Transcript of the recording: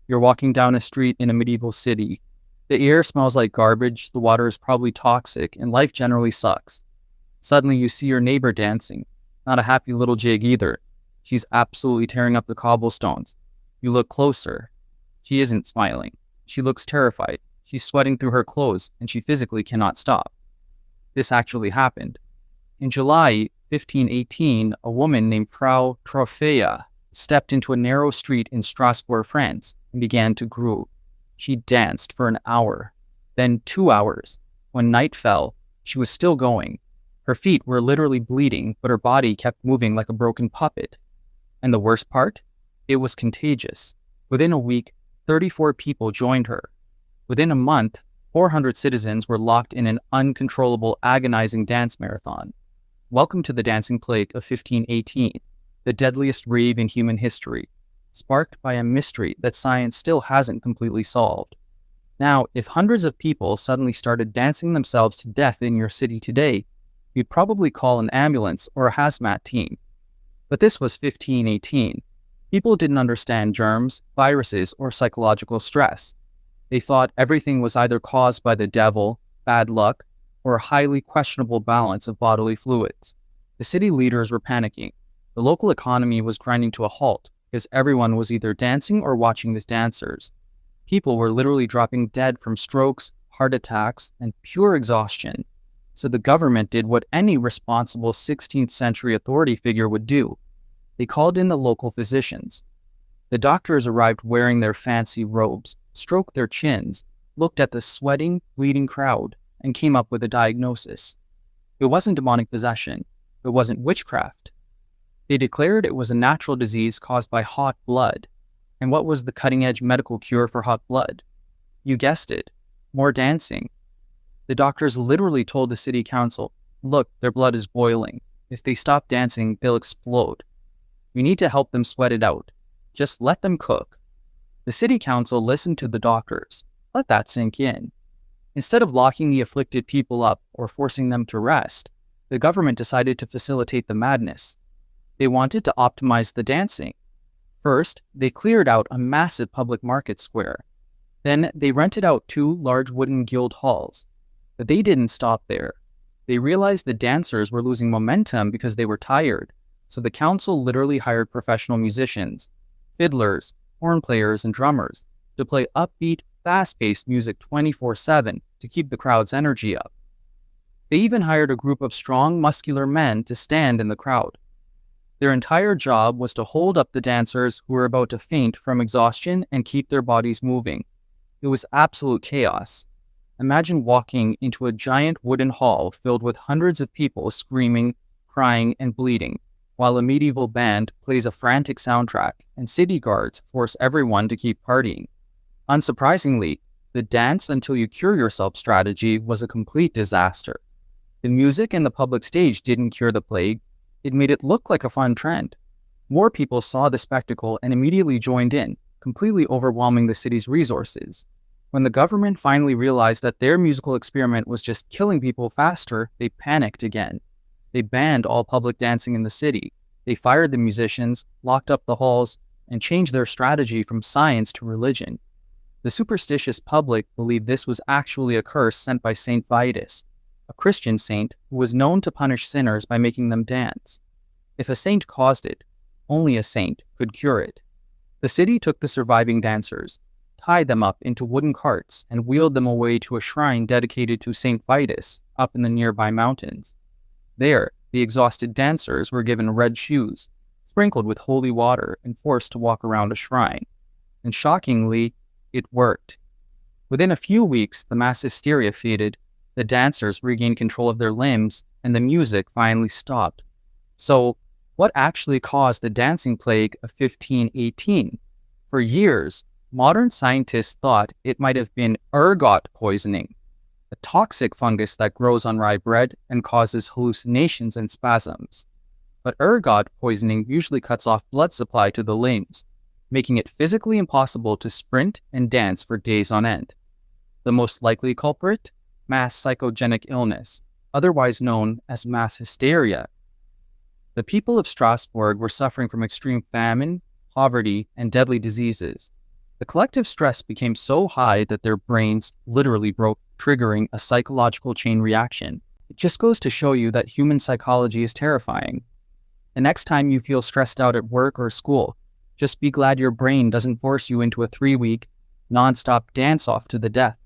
You're walking down a street in a medieval city. The air smells like garbage, the water is probably toxic, and life generally sucks. Suddenly you see your neighbor dancing. Not a happy little jig either. She's absolutely tearing up the cobblestones. You look closer. She isn't smiling. She looks terrified. She's sweating through her clothes, and she physically cannot stop. This actually happened. In July 1518, a woman named Frau Troffea stepped into a narrow street in Strasbourg, France, and began to groove. She danced for an hour, then 2 hours. When night fell, she was still going. Her feet were literally bleeding, but her body kept moving like a broken puppet. And the worst part? It was contagious. Within a week, 34 people joined her. Within a month, 400 citizens were locked in an uncontrollable, agonizing dance marathon. Welcome to the dancing plague of 1518, the deadliest rave in human history, sparked by a mystery that science still hasn't completely solved. Now, if hundreds of people suddenly started dancing themselves to death in your city today, you'd probably call an ambulance or a hazmat team. But this was 1518. People didn't understand germs, viruses, or psychological stress. They thought everything was either caused by the devil, bad luck, or a highly questionable balance of bodily fluids. The city leaders were panicking. The local economy was grinding to a halt because everyone was either dancing or watching the dancers. People were literally dropping dead from strokes, heart attacks, and pure exhaustion. So the government did what any responsible 16th century authority figure would do. They called in the local physicians. The doctors arrived wearing their fancy robes, stroked their chins, looked at the sweating, bleeding crowd, and came up with a diagnosis. It wasn't demonic possession. It wasn't witchcraft. They declared it was a natural disease caused by hot blood. And what was the cutting-edge medical cure for hot blood? You guessed it, more dancing. The doctors literally told the city council, look, their blood is boiling. If they stop dancing, they'll explode. We need to help them sweat it out. Just let them cook. The city council listened to the doctors. Let that sink in. Instead of locking the afflicted people up or forcing them to rest, the government decided to facilitate the madness. They wanted to optimize the dancing. First, they cleared out a massive public market square. Then they rented out 2 large wooden guild halls. But they didn't stop there. They realized the dancers were losing momentum because they were tired, so the council literally hired professional musicians, fiddlers, horn players, and drummers to play upbeat, fast-paced music 24/7 to keep the crowd's energy up. They even hired a group of strong, muscular men to stand in the crowd. Their entire job was to hold up the dancers who were about to faint from exhaustion and keep their bodies moving. It was absolute chaos. Imagine walking into a giant wooden hall filled with hundreds of people screaming, crying, and bleeding, while a medieval band plays a frantic soundtrack and city guards force everyone to keep partying. Unsurprisingly, the dance until you cure yourself strategy was a complete disaster. The music and the public stage didn't cure the plague. It made it look like a fun trend. More people saw the spectacle and immediately joined in, completely overwhelming the city's resources. When the government finally realized that their musical experiment was just killing people faster, they panicked again. They banned all public dancing in the city. They fired the musicians, locked up the halls, and changed their strategy from science to religion. The superstitious public believed this was actually a curse sent by Saint Vitus, a Christian saint who was known to punish sinners by making them dance. If a saint caused it, only a saint could cure it. The city took the surviving dancers, tied them up into wooden carts, and wheeled them away to a shrine dedicated to Saint Vitus up in the nearby mountains. There, the exhausted dancers were given red shoes, sprinkled with holy water, and forced to walk around a shrine. And shockingly, it worked. Within a few weeks, the mass hysteria faded, the dancers regained control of their limbs, and the music finally stopped. So, what actually caused the dancing plague of 1518? For years, modern scientists thought it might have been ergot poisoning, a toxic fungus that grows on rye bread and causes hallucinations and spasms. But ergot poisoning usually cuts off blood supply to the limbs, making it physically impossible to sprint and dance for days on end. The most likely culprit? Mass psychogenic illness, otherwise known as mass hysteria. The people of Strasbourg were suffering from extreme famine, poverty, and deadly diseases. The collective stress became so high that their brains literally broke, triggering a psychological chain reaction. It just goes to show you that human psychology is terrifying. The next time you feel stressed out at work or school, just be glad your brain doesn't force you into a 3-week, non-stop dance-off to the death.